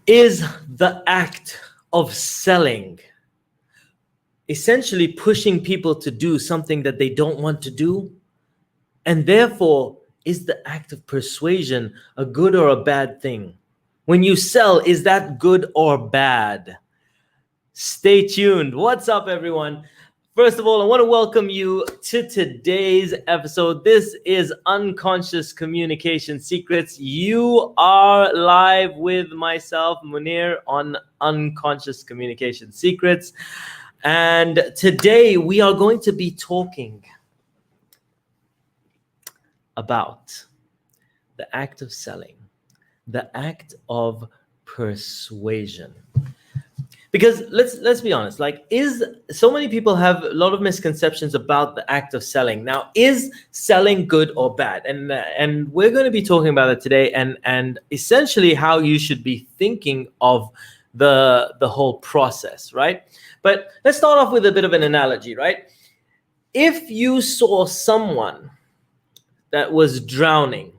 Is the act of selling essentially pushing people to do something that they don't want to do? And therefore, is the act of persuasion a good or a bad thing? When you sell, is that good or bad? Stay tuned. What's up, everyone? First of all, I want to welcome you to today's episode. This is Unconscious Communication Secrets. You are live with myself, Muneer, on Unconscious Communication Secrets. And today we are going to be talking about the act of selling, the act of persuasion. Because let's be honest, so many people have a lot of misconceptions about the act of selling. Now, is selling good or bad? And we're going to be talking about it today, and essentially how you should be thinking of the whole process, right? But let's start off with a bit of an analogy, right? If you saw someone that was drowning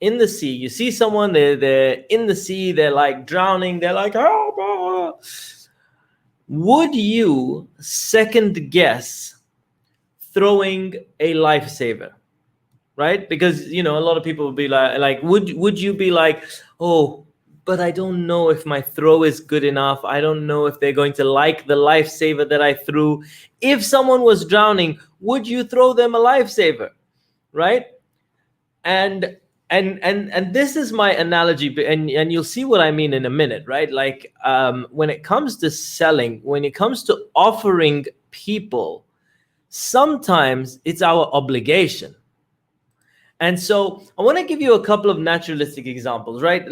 in the sea, you see someone, they're in the sea, they're like drowning, they're like, oh, would you second guess throwing a lifesaver, right? Because, you know, a lot of people would be like, would you be like, oh, but I don't know if my throw is good enough. I don't know if they're going to like the lifesaver that I threw. If someone was drowning, would you throw them a lifesaver, right? And this is my analogy, and you'll see what I mean in a minute, right? Like when it comes to selling, when it comes to offering people, sometimes it's our obligation. And so I want to give you a couple of naturalistic examples, right?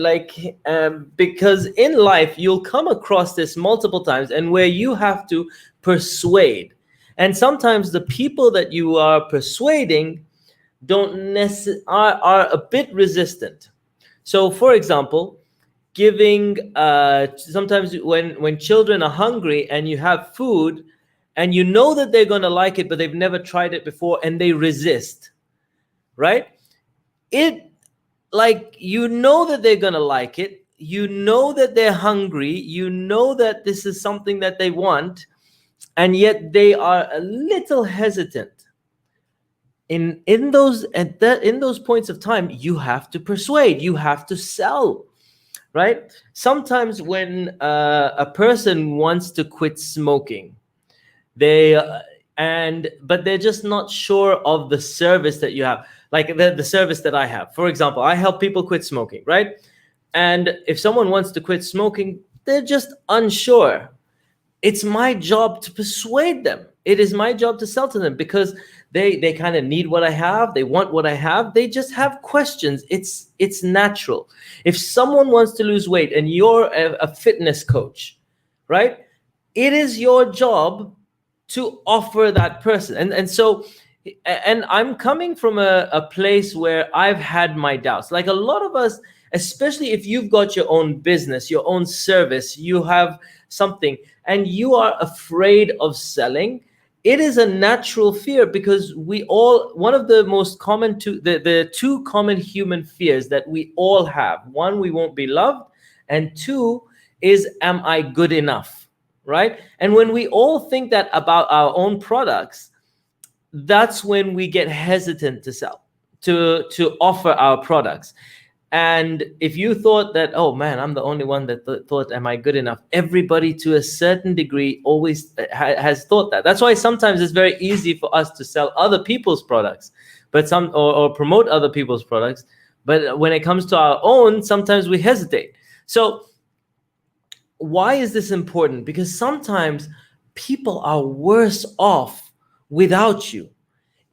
Because in life, you'll come across this multiple times, and where you have to persuade. And sometimes the people that you are persuading are a bit resistant. So, for example, giving sometimes when children are hungry and you have food and you know that they're going to like it, but they've never tried it before and they resist, right? You know that they're going to like it, you know that they're hungry, you know that this is something that they want, and yet they are a little hesitant. In those points of time, you have to persuade, you have to sell, right? Sometimes when a person wants to quit smoking, but they're just not sure of the service that you have, like the service that I have. For example, I help people quit smoking, right? And if someone wants to quit smoking, they're just unsure. It's my job to persuade them. It is my job to sell to them, because they kind of need what I have. They want what I have. They just have questions. It's natural. If someone wants to lose weight and you're a fitness coach, right? It is your job to offer that person. And I'm coming from a place where I've had my doubts. Like a lot of us, especially if you've got your own business, your own service, you have something, and you are afraid of selling, it is a natural fear, because one of the most common the two common human fears that we all have, one, we won't be loved, and two is, am I good enough, right? And when we all think that about our own products, that's when we get hesitant to sell, to offer our products. And if you thought that, oh man, I'm the only one that thought, am I good enough? Everybody to a certain degree always has thought that. That's why sometimes it's very easy for us to sell other people's products, but or promote other people's products. But when it comes to our own, sometimes we hesitate. So why is this important? Because sometimes people are worse off without you.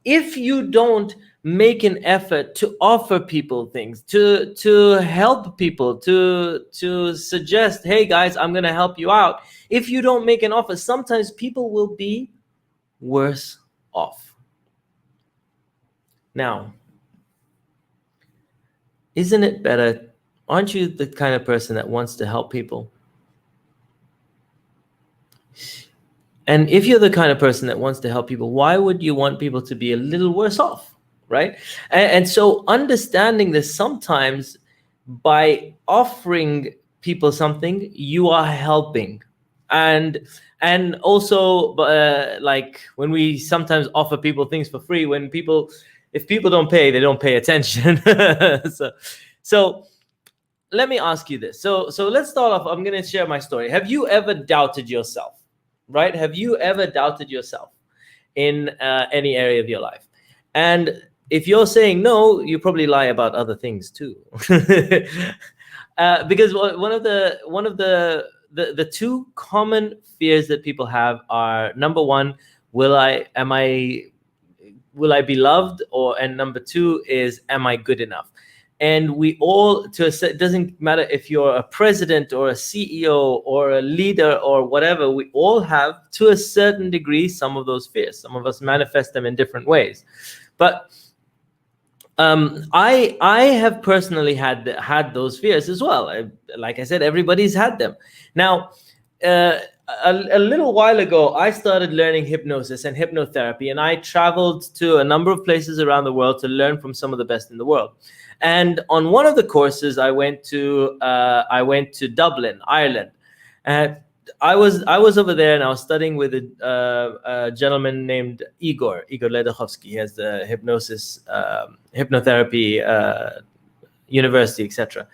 If you don't make an effort to offer people things, to help people, to suggest, hey guys, I'm going to help you out. If you don't make an offer, sometimes people will be worse off. Now, isn't it better? Aren't you the kind of person that wants to help people? And if you're the kind of person that wants to help people, why would you want people to be a little worse off, right? And so understanding this, sometimes by offering people something, you are helping. And also, like when we sometimes offer people things for free, if people don't pay, they don't pay attention. So let me ask you this. So let's start off. I'm going to share my story. Have you ever doubted yourself? Right? Have you ever doubted yourself in any area of your life? And if you're saying no, you probably lie about other things too. Because one of the two common fears that people have are, number one, will I be loved, and number two is, am I good enough? And we all, it doesn't matter if you're a president or a CEO or a leader or whatever, we all have, to a certain degree, some of those fears. Some of us manifest them in different ways. But I have personally had those fears as well. Like I said, everybody's had them. Now, a little while ago, I started learning hypnosis and hypnotherapy, and I traveled to a number of places around the world to learn from some of the best in the world. And on one of the courses, I went to Dublin, Ireland. I was over there, and I was studying with a gentleman named Igor Ledachovsky. He has the hypnotherapy university, etc.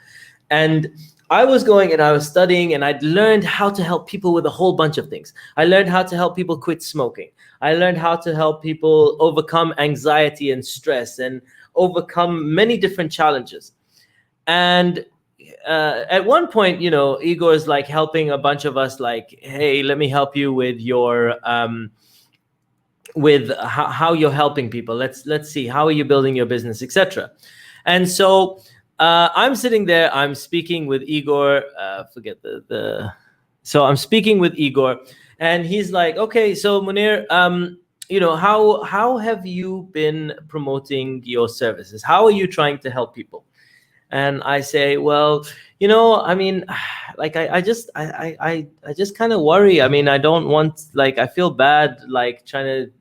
And I was going and I was studying, and I'd learned how to help people with a whole bunch of things. I learned how to help people quit smoking. I learned how to help people overcome anxiety and stress and overcome many different challenges. And at one point, Igor is like helping a bunch of us, like, hey, let me help you with your with how you're helping people. Let's see, how are you building your business, etc. And so I'm sitting there, I'm speaking with Igor, so I'm speaking with Igor, and he's like, okay, so Muneer, how have you been promoting your services? How are you trying to help people? And I say, well, I mean, like, I just kind of worry. I mean, I don't want, like, I feel bad, like, trying to,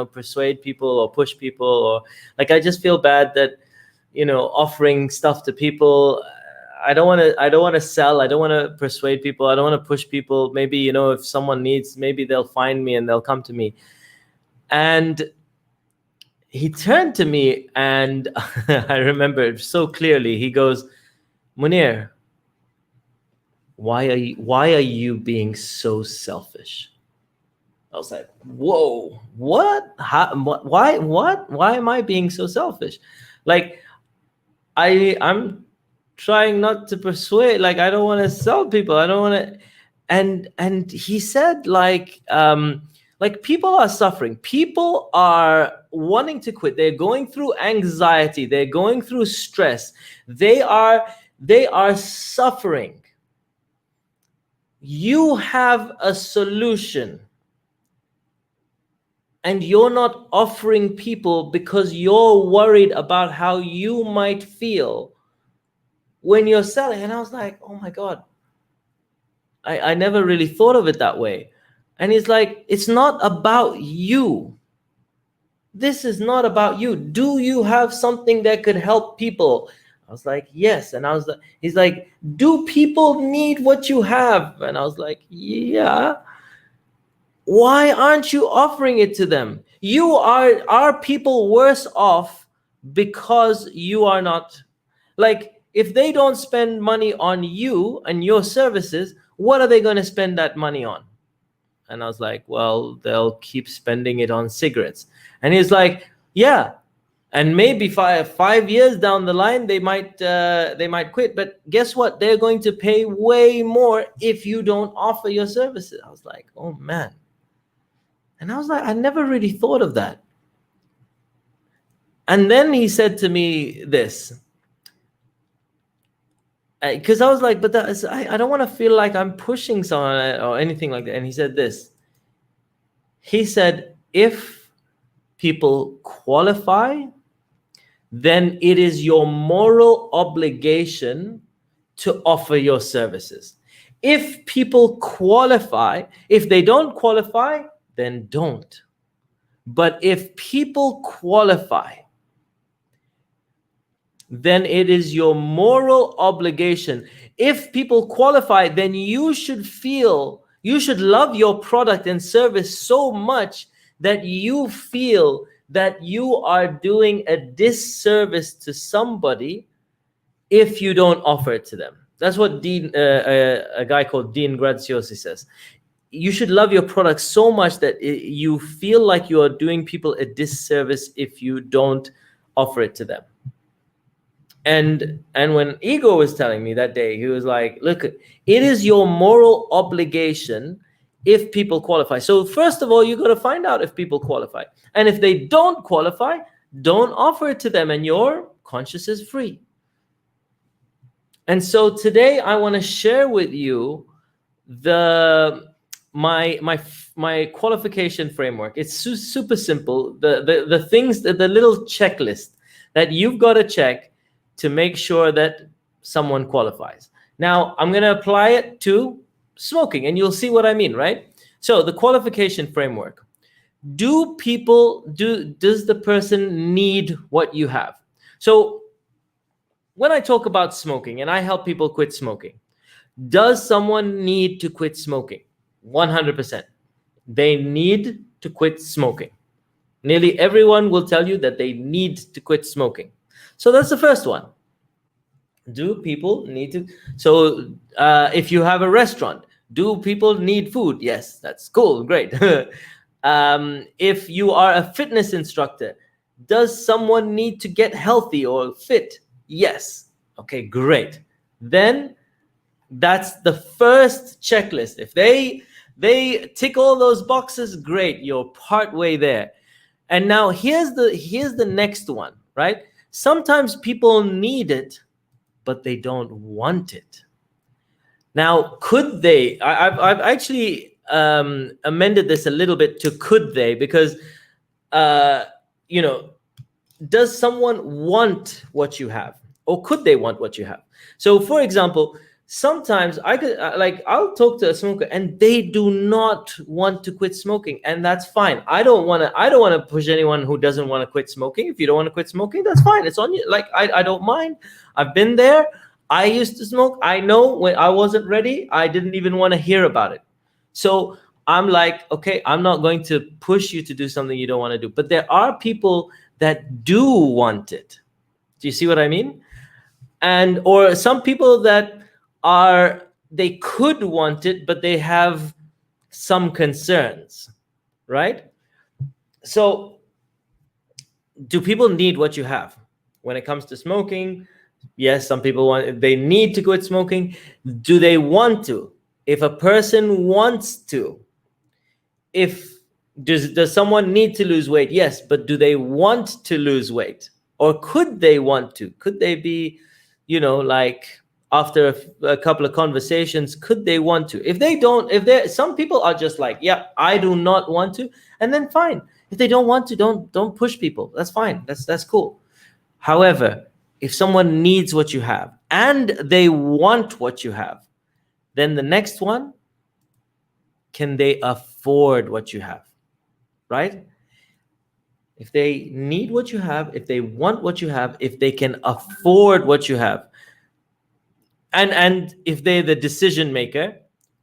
persuade people or push people, or like, I just feel bad that, offering stuff to people. I don't want to sell. I don't want to persuade people. I don't want to push people. Maybe, if someone needs, maybe they'll find me and they'll come to me. And he turned to me, and I remember it so clearly. He goes, Muneer, why are you being so selfish? I was like, whoa, what? Why am I being so selfish? Like, I'm trying not to persuade. Like, I don't want to sell people. I don't want to. And he said, like people are suffering. People are wanting to quit. They're going through anxiety. They're going through stress. They are suffering. You have a solution, and you're not offering people because you're worried about how you might feel when you're selling. And I was like, oh my God, I never really thought of it that way. And he's like, it's not about you. This is not about you. Do you have something that could help people? I was like, yes. And he's like, do people need what you have? And I was like, yeah. Why aren't you offering it to them? Are people worse off because you are not? Like, if they don't spend money on you and your services, what are they going to spend that money on? And I was like, well, they'll keep spending it on cigarettes. And he's like, yeah. And maybe five years down the line, they might quit. But guess what? They're going to pay way more if you don't offer your services. I was like, oh man. And I was like, I never really thought of that. And then he said to me this, because I was like, but I don't want to feel like I'm pushing someone or anything like that. And he said this. He said, if people qualify, then it is your moral obligation to offer your services. If people qualify, if they don't qualify, then don't. But if people qualify, then it is your moral obligation. If people qualify, then you should love your product and service so much that you feel that you are doing a disservice to somebody if you don't offer it to them. That's what a guy called Dean Graziosi says. You should love your product so much that you feel like you are doing people a disservice if you don't offer it to them. And when Ego was telling me that day, he was like, look, it is your moral obligation if people qualify. So first of all, you got to find out if people qualify. And if they don't qualify, don't offer it to them, and your conscience is free. And so today I want to share with you my qualification framework. It's super simple. The things, the little checklist that you've got to check to make sure that someone qualifies. Now I'm going to apply it to smoking, and you'll see what I mean, right? So the qualification framework. Does the person need what you have? So when I talk about smoking and I help people quit smoking, does someone need to quit smoking? 100%. They need to quit smoking. Nearly everyone will tell you that they need to quit smoking. So that's the first one. Do people need to? So if you have a restaurant, do people need food? Yes, that's cool, great. If you are a fitness instructor, does someone need to get healthy or fit? Yes. Okay, great. Then that's the first checklist. If they tick all those boxes, great, you're part way there. And now here's the next one, right? Sometimes people need it, but they don't want it. Now, could they? I've actually amended this a little bit to could they, because does someone want what you have, or could they want what you have? So for example, sometimes I'll talk to a smoker and they do not want to quit smoking, and that's fine. I don't want to push anyone who doesn't want to quit smoking. If you don't want to quit smoking, that's fine. It's on you. Like, I don't mind. I've been there. I used to smoke. I know when I wasn't ready, I didn't even want to hear about it. So I'm like, okay, I'm not going to push you to do something you don't want to do. But there are people that do want it. Do you see what I mean? Or some people that they could want it, but they have some concerns, right? So do people need what you have? When it comes to smoking, yes, some people they need to quit smoking. Do they want to? If a person wants to, does someone need to lose weight? Yes, but do they want to lose weight? Or could they want to? Could they be, like after a couple of conversations, could they want to? If they don't, some people are just like, yeah, I do not want to, and then fine. If they don't want to, don't push people. That's fine. That's cool. However, if someone needs what you have and they want what you have, then the next one, can they afford what you have? Right? If they need what you have, if they want what you have, if they can afford what you have, and if they're the decision maker,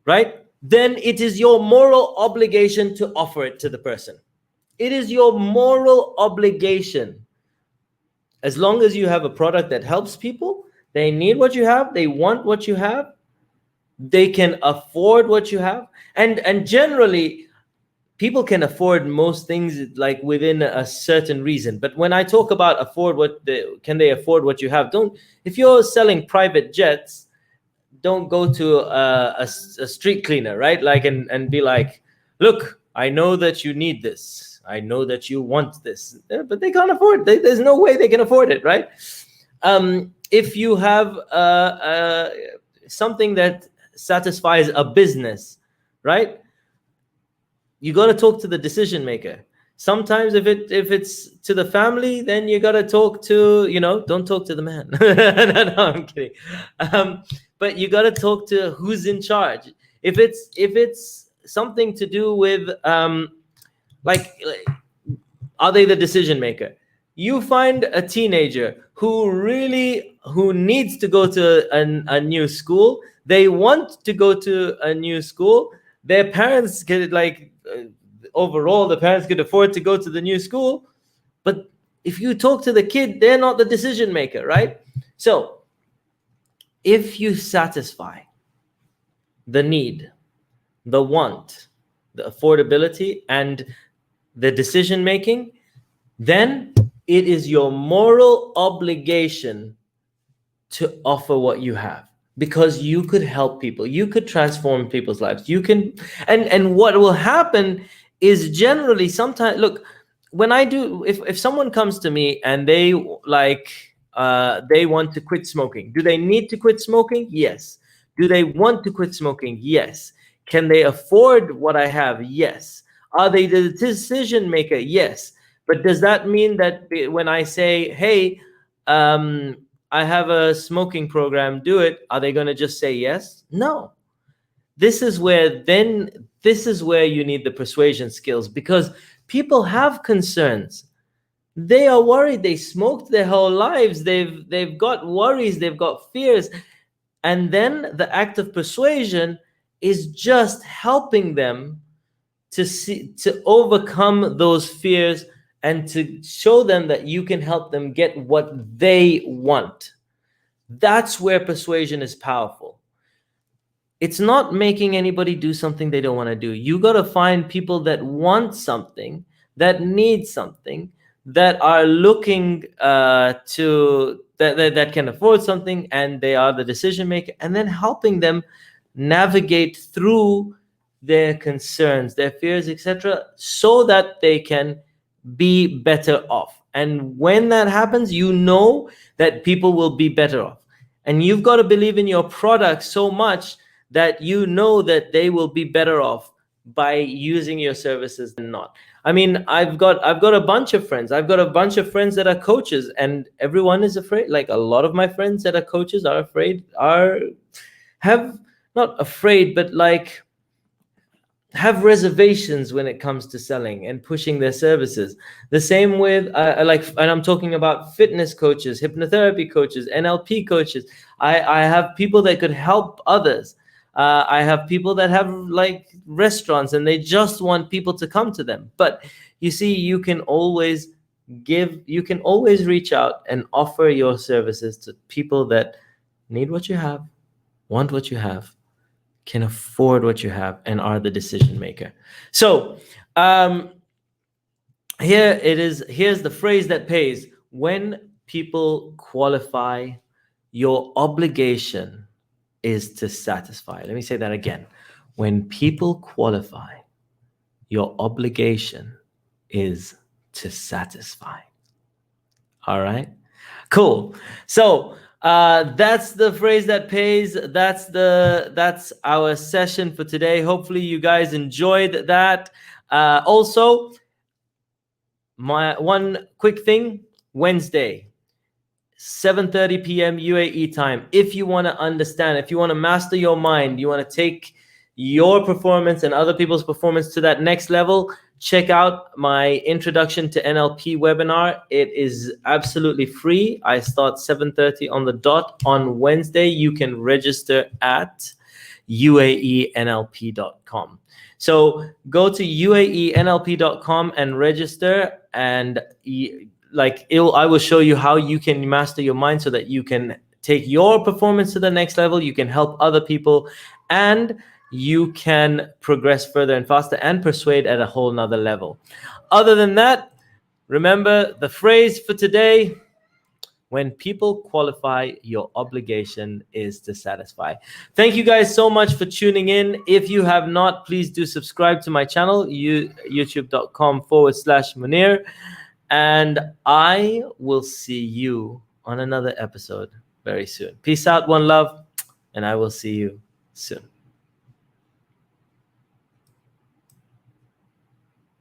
right, then it is your moral obligation to offer it to the person. It is your moral obligation. As long as you have a product that helps people, they need what you have, they want what you have, they can afford what you have, and generally people can afford most things, like within a certain reason. But when I talk about can they afford what you have, if you're selling private jets, don't go to a street cleaner, right? Like, and be like, look, I know that you need this, I know that you want this, but they can't afford it. There's no way they can afford it, right? If you have something that satisfies a business, right? You got to talk to the decision maker. Sometimes if it's to the family, then you got to talk to, don't talk to the man. No, I'm kidding. But you got to talk to who's in charge. If it's something to do with, like, are they the decision maker? You find a teenager who needs to go to a new school. They want to go to a new school. Their parents could overall, the parents could afford to go to the new school. But if you talk to the kid, they're not the decision maker, right? So if you satisfy the need, the want, the affordability, and the decision making, then it is your moral obligation to offer what you have, because you could help people, you could transform people's lives, you can. And what will happen is, generally, sometimes, look, when I do, if someone comes to me and they they want to quit smoking, do they need to quit smoking? Yes. Do they want to quit smoking? Yes. Can they afford what I have? Yes. Are they the decision maker? Yes. But does that mean that when I say, hey, I have a smoking program, do it, are they going to just say yes? No. This is where you need the persuasion skills, because people have concerns. They are worried. They smoked their whole lives. They've got worries. They've got fears. And then the act of persuasion is just helping them to overcome those fears and to show them that you can help them get what they want. That's where persuasion is powerful. It's not making anybody do something they don't want to do. You got to find people that want something, that need something, that are looking that can afford something, and they are the decision maker, and then helping them navigate through their concerns, their fears, etc., so that they can be better off. And when that happens, you know that people will be better off. And you've got to believe in your product so much that you know that they will be better off by using your services than not. I mean, I've got a bunch of friends. I've got a bunch of friends that are coaches, and everyone is afraid. Like, a lot of my friends that are coaches are afraid, not afraid, but like have reservations when it comes to selling and pushing their services. The same with and I'm talking about fitness coaches, hypnotherapy coaches, NLP coaches. I have people that could help others. I have people that have like restaurants and they just want people to come to them. But you see, you can always reach out and offer your services to people that need what you have, want what you have, can afford what you have, and are the decision maker. So here's the phrase that pays. When people qualify, your obligation is to satisfy. Let me say that again. When people qualify, your obligation is to satisfy. All right, cool. So that's the phrase that pays. That's our session for today. Hopefully you guys enjoyed that. Also, my one quick thing: Wednesday, 7:30 p.m. UAE time. If you want to understand, if you want to master your mind, you want to take your performance and other people's performance to that next level, check out my Introduction to NLP webinar. It is absolutely free. I start 7:30 on the dot on Wednesday. You can register at uaenlp.com. So go to uaenlp.com and register, and I will show you how you can master your mind so that you can take your performance to the next level. You can help other people, and you can progress further and faster and persuade at a whole nother level. Other than that, remember the phrase for today: when people qualify, your obligation is to satisfy. Thank you guys so much for tuning in. If you have not, please do subscribe to my channel, youtube.com/Muneer. And I will see you on another episode very soon. Peace out, one love, and I will see you soon.